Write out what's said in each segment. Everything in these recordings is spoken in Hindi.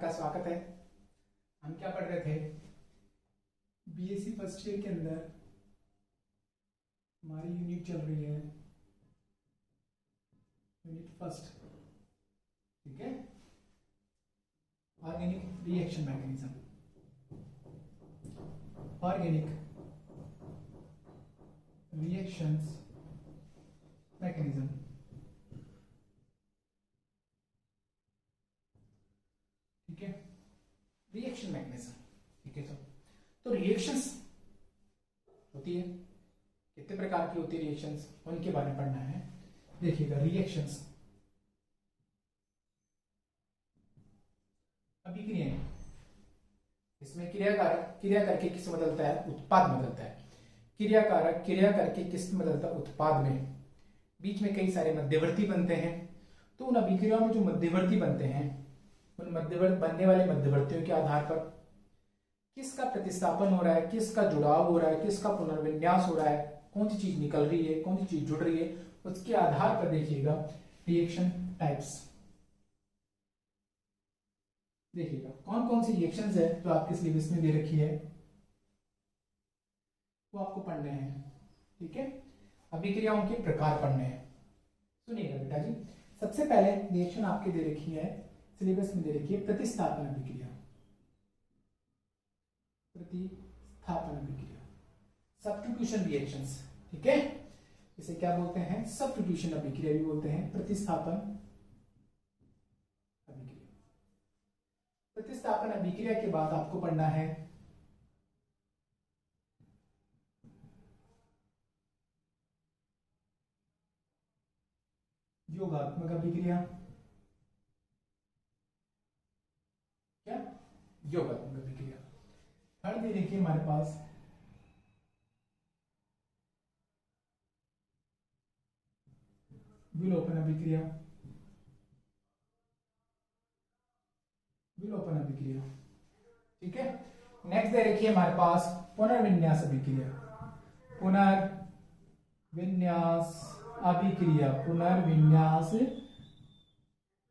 आपका स्वागत है। हम क्या पढ़ रहे थे? बीएससी फर्स्ट ईयर के अंदर हमारी यूनिट चल रही है यूनिट फर्स्ट, ठीक है, organic reaction mechanism. Organic reactions mechanism, ठीक है, रिएक्शन मैकेनिज्म, ठीक है। तो रिएक्शंस होती है, कितने प्रकार की होती है रिएक्शंस, उनके बारे में पढ़ना है। देखिएगा, रिएक्शंस अभिक्रियाएं, इसमें क्रियाकारक क्रिया करके किस में बदलता है? उत्पाद में बदलता है। क्रियाकारक क्रिया करके किस में बदलता है? उत्पाद में। बीच में कई सारे मध्यवर्ती बनते हैं, तो उन अभिक्रियाओं में जो मध्यवर्ती बनते हैं, उन बनने वाले मध्यवर्तियों के आधार पर किसका प्रतिस्थापन हो रहा है, किसका जुड़ाव हो रहा है, किसका पुनर्विन्यास हो रहा है, कौन सी चीज निकल रही है, कौन सी चीज जुड़ रही है, उसके आधार पर देखिएगा रिएक्शन टाइप्स। देखिएगा कौन कौन सी रिएक्शंस है जो आपके सिलेबस में दे रखी है, वो आपको पढ़ने हैं, ठीक है। अभिक्रियाओं के प्रकार पढ़ने हैं। सुनिएगा बेटा जी, सबसे पहले रिएक्शन आपके दे रखी है, सिलेबस में दे रखी है प्रतिस्थापन अभिक्रिया। प्रतिस्थापन अभिक्रिया, सब्स्टिट्यूशन रिएक्शंस, ठीक है, इसे क्या बोलते हैं? सब्स्टिट्यूशन अभिक्रिया भी बोलते हैं, प्रतिस्थापन अभिक्रिया। प्रतिस्थापन अभिक्रिया के बाद आपको पढ़ना है योगात्मक अभिक्रिया। क्या? योगात्मक अभिक्रिया। थर्ड दे देखिए हमारे पास विलोपन अभिक्रिया। विलोपन अभिक्रिया, ठीक है। नेक्स्ट दे रखिए हमारे पास पुनर्विन्यास अभिक्रिया। पुनर्विन्यास अभिक्रिया, पुनर्विन्यास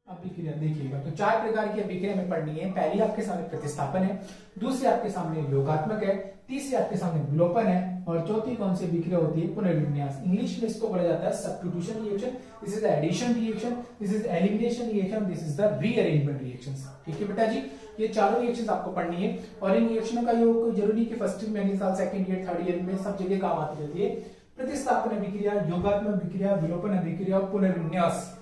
अभिक्रिया। देखिएगा, तो चार प्रकार की अभिक्रिया में पढ़नी है। पहली आपके सामने प्रतिस्थापन है, दूसरी आपके सामने योगात्मक है, तीसरी आपके सामने विलोपन है, और चौथी कौन सी अभिक्रिया होती है? पुनर्विन्यास। इंग्लिश में इसको बोला जाता है substitution reaction, this is addition reaction, this is elimination reaction, this is the rearrangement reactions, ठीक है बेटा जी। ये चारों रिएक्शंस आपको पढ़नी है, और इन रिएक्शनों का योग कोई जरूरी कि फर्स्ट में साल, सेकंड ईयर, थर्ड ईयर में सब जगह काम आती रहती है। प्रतिस्थापन अभिक्रिया, योगात्मक अभिक्रिया, विलोपन अभिक्रिया, पुनर्विन्यास।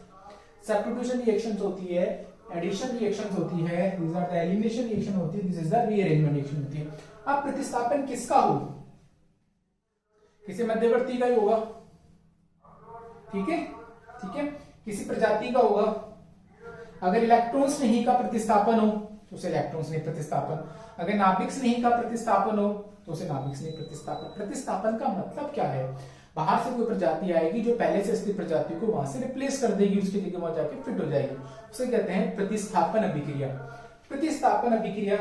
सब्स्टिट्यूशन रिएक्शंस होती है, एडिशन रिएक्शंस होती है, this are the elimination reaction होती है, this is the rearrangement reaction होती है। अब प्रतिस्थापन किसका हो? किसी मध्यवर्ती का ही होगा, ठीक है, ठीक है, किसी प्रजाति का होगा। अगर इलेक्ट्रॉन स्नेही का प्रतिस्थापन हो तो उसे इलेक्ट्रॉन स्नेही प्रतिस्थापन, अगर नाभिक स्नेही का प्रतिस्थापन हो तो उसे नाभिक स्नेही प्रतिस्थापन। प्रतिस्थापन का मतलब क्या है? बाहर से कोई प्रजाति आएगी जो पहले से स्थित प्रजाति को वहां से रिप्लेस कर देगी, उसकी जगह वहां जाके फिट हो जाएगी, उसे कहते हैं प्रतिस्थापन अभिक्रिया। प्रतिस्थापन अभिक्रिया,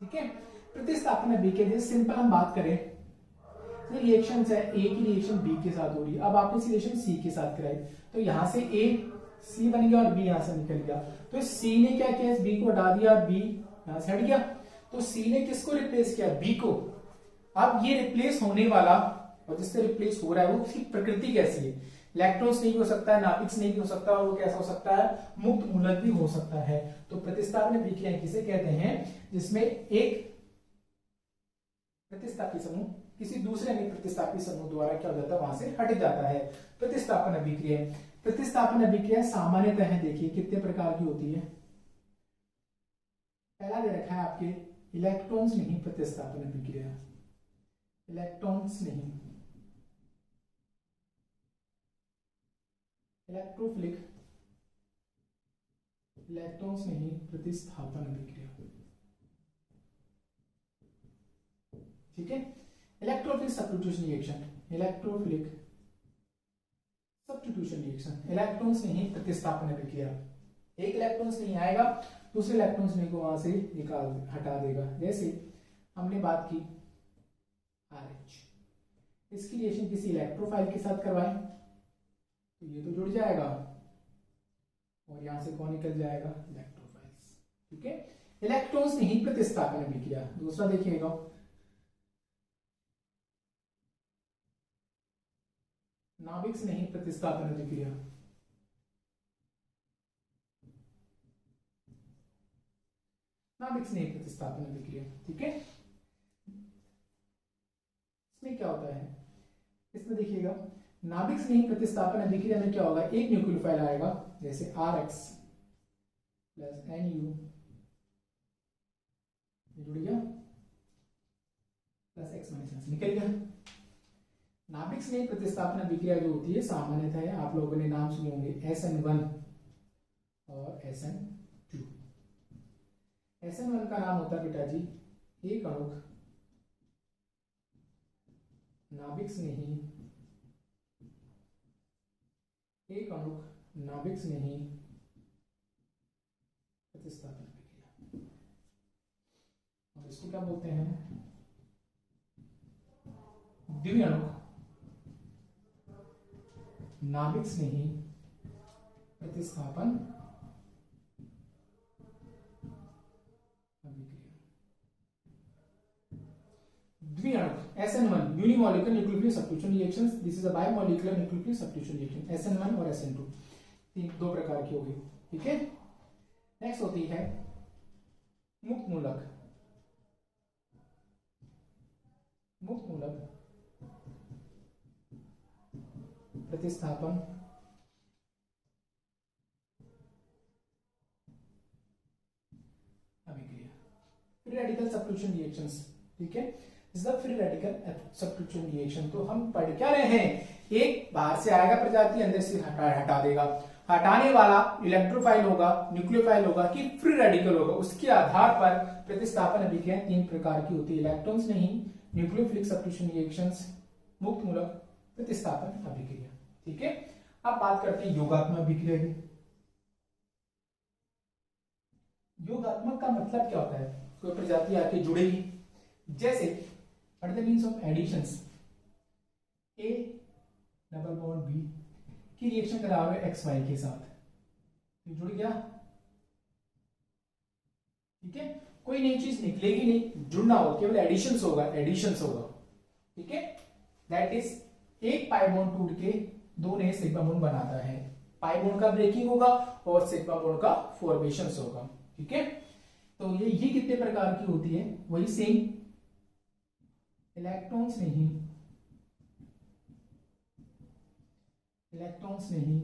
ठीक है। प्रतिस्थापन अभिक्रिया सिंपल हम बात करें, रिएक्शन है, ए की रिएक्शन बी के साथ हो रही है, अब आपने रिएक्शन सी के साथ कराई, तो यहां से ए सी बन गया और बी यहां से निकल गया, तो सी ने क्या किया? बी को हटा दिया, बी यहां से हट गया, तो सी ने किसको रिप्लेस किया? बी को। अब ये रिप्लेस होने वाला और जिससे रिप्लेस हो रहा है वो उसकी प्रकृति कैसी है? इलेक्ट्रॉन्स नहीं हो सकता है, नाभिक नहीं हो सकता, और वो कैसा हो सकता है? मुक्त मूलक भी हो सकता है। तो प्रतिस्थापन अभिक्रिया किसे कहते हैं? जिसमें एक प्रतिस्थापी समूह किसी दूसरे प्रतिस्थापी समूह द्वारा क्या हो जाता है? वहां से हट जाता है। प्रतिस्थापन अभिक्रिया। प्रतिस्थापन अभिक्रिया सामान्यतः देखिए कितने प्रकार की होती है। पहला दे रखा है आपके इलेक्ट्रॉन्स नहीं प्रतिस्थापन अभिक्रिया। इलेक्ट्रॉन्स नहीं, इलेक्ट्रोफिलिक, इलेक्ट्रॉन्स नहीं प्रतिस्थापन अभिक्रिया, ठीक है। Electrophilic substitution reaction, electrophilic substitution reaction, electrons नहीं प्रतिस्थापन अभिक्रिया। एक इलेक्ट्रॉन्स नहीं आएगा, दूसरे इलेक्ट्रॉन्स नहीं को वहां से निकाल हटा देगा। जैसे हमने बात की RH, इसकी रिएक्शन किसी इलेक्ट्रोफाइल के साथ करवाएं तो ये तो जुड़ जाएगा, और यहां से कौन निकल जाएगा? इलेक्ट्रोफाइल्स, ठीक है। इलेक्ट्रॉन्स नहीं प्रतिस्थापन अभिक्रिया। दूसरा देखिएगा, नाभिक नहीं प्रतिस्थापन अभिक्रिया। नाभिक नहीं प्रतिस्थापन अभिक्रिया, ठीक है। इसमें क्या होता है, इसमें देखिएगा नाभिक नहीं प्रतिस्थापन अभिक्रिया में क्या होगा, एक न्यूक्लियोफाइल आएगा जैसे RX प्लस NU, जुड़ गया, प्लस X माइनस निकल गया। नाभिक स्नेह प्रतिस्थापन अभिक्रिया जो होती है सामान्यतः आप लोगों ने नाम सुने होंगे SN1 और SN2। SN1 का नाम होता है बेटा जी एक अणुक नाभिक स्नेही, एक अणुक नाभिक स्नेही प्रतिस्थापन अभिक्रिया, और इसको क्या बोलते हैं, द्विअणुक नाभिक स्नेही प्रतिस्थापन अभिक्रिया। द्विअणुक SN1 unimolecular nucleophilic substitution reactions, this is a biomolecular nucleophilic substitution reaction. SN1 और SN2 दो प्रकार की होगी, ठीक है। नेक्स्ट होती है मुक्त मूलक, मुक्त मूलक प्रतिस्थापन अभिक्रिया, फ्री रेडिकल सब्स्टिट्यूशन रिएक्शंस, ठीक है। Is the free radical substitution reaction. तो हम पढ़ क्या रहे हैं, एक बाहर से आएगा प्रजाति, अंदर से हटा देगा, हटाने वाला इलेक्ट्रोफाइल होगा, न्यूक्लियोफाइल होगा कि फ्री रेडिकल होगा, उसके आधार पर प्रतिस्थापन अभिक्रिया तीन प्रकार की होती है, इलेक्ट्रॉन्स नहीं, न्यूक्लियोफिलिक सब्स्टिट्यूशन रिएक्शंस, मुक्त मूलक प्रतिस्थापन अभिक्रिया, ठीक है। अब बात करते हैं योगात्मक अभिक्रिया की। योगात्मक का मतलब क्या होता है, कोई प्रजाति आके जुड़ेगी, जैसे what the means of additions, A double bond B की रिएक्शन करा हुआ है XY के साथ, ये जुड़ गया, ठीक है। कोई नई चीज निकलेगी नहीं, जुड़ना होगा, केवल एडिशंस होगा, एडिशंस होगा, ठीक है। दैट इज एक पाई बॉन्ड टूट के दो नए सिग्मा बॉन्ड बनाता है, पाई बॉन्ड का ब्रेकिंग होगा और सिग्मा बॉन्ड का फॉर्मेशन होगा, ठीक है। तो ये कितने प्रकार की होती है, वही सेम, इलेक्ट्रॉन्स नहीं, इलेक्ट्रॉन्स नहीं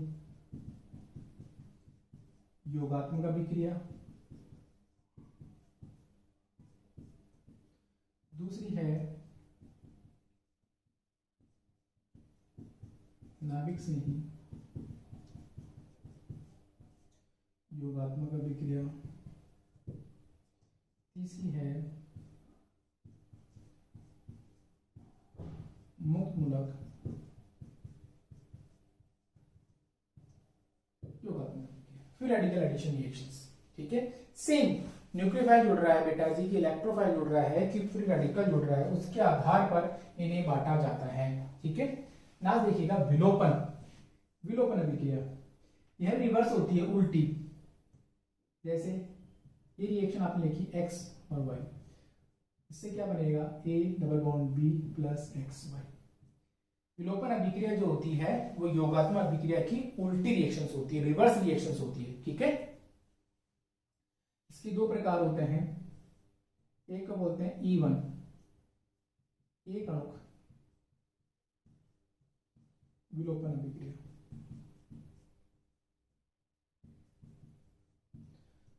योगात्मक अभिक्रिया, दूसरी है नाभिक स्नेही योगात्मक अभिक्रिया, तीसरी है मुक्त मूलक योगात्मक अभिक्रिया, फिर रेडिकल एडिशन रिएक्शंस, ठीक है। सेम न्यूक्लियोफाइल जुड़ रहा है बेटा जी, कि इलेक्ट्रोफाइल जुड़ रहा है कि फ्री रेडिकल जुड़ रहा है, उसके आधार पर इन्हें बांटा जाता है, ठीक है। ना देखिएगा विलोपन, विलोपन अभिक्रिया यह रिवर्स होती है, उल्टी, जैसे ये रिएक्शन आपने लिखी X और Y, इससे क्या बनेगा A double bond B plus XY। विलोपन अभिक्रिया जो होती है वो योगात्मक अभिक्रिया की उल्टी रिएक्शंस होती है, रिवर्स रिएक्शंस होती है, ठीक है। इसके दो प्रकार होते हैं, एक को बोलते हैं E1 एक अणुक विलोपन अभिक्रिया,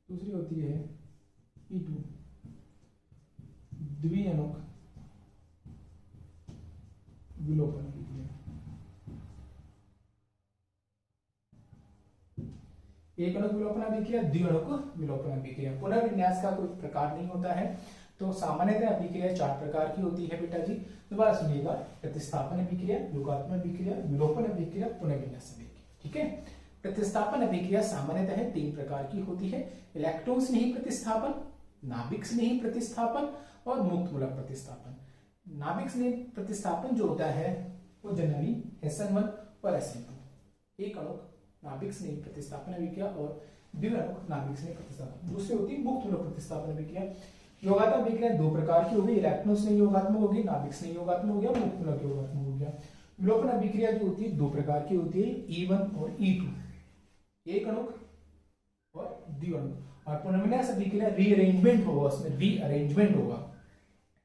दूसरी होती है E2 द्विअणुक विलोपन अभिक्रिया। एक अणुक विलोपन अभिक्रिया, द्विअणुक विलोपन अभिक्रिया। पुनर्विन्यास का कोई प्रकार नहीं होता है, तो सामान्यतः अभिक्रिया चार प्रकार की होती है बेटा जी, दोबारा सुनिएगा, प्रतिस्थापन अभिक्रिया, योगात्मक अभिक्रिया, विलोपन अभिक्रिया, पुनर्विन्यास अभिक्रिया, ठीक है। प्रतिस्थापन अभिक्रिया सामान्यतः तीन प्रकार की होती है, इलेक्ट्रॉन स्नेही प्रतिस्थापन, नाभिक स्नेही प्रतिस्थापन और मुक्त मूलक प्रतिस्थापन। नाभिक स्नेही प्रतिस्थापन जो होता है वो जनरली SN1 और SN2, एक अणुक नाभिक स्नेही प्रतिस्थापन अभिक्रिया और द्विअणुक नाभिक स्नेह प्रतिस्थापन। दूसरी होती है मुक्त मूलक प्रतिस्थापन अभिक्रिया। योगात्मक अभिक्रिया दो प्रकार की होगी, इलेक्ट्रॉन स्नेह योगात्मक होगी, नाभिक स्नेह योगात्मक हो गया, मुक्त मूलक योगात्मक हो गया। विलोपन अभिक्रिया जो होती है दो प्रकार की होती है, E1 और E2, एक अणुक और द्विअणुक। और पुनर्विन्यास अभिक्रिया रीअरेंजमेंट होगा, उसमें रीअरेंजमेंट होगा।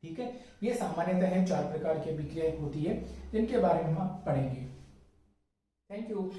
ठीक है, ये सामान्यतः है 4 प्रकार की अभिक्रियाएं होती है जिनके बारे में हम पढ़ेंगे। Thank you.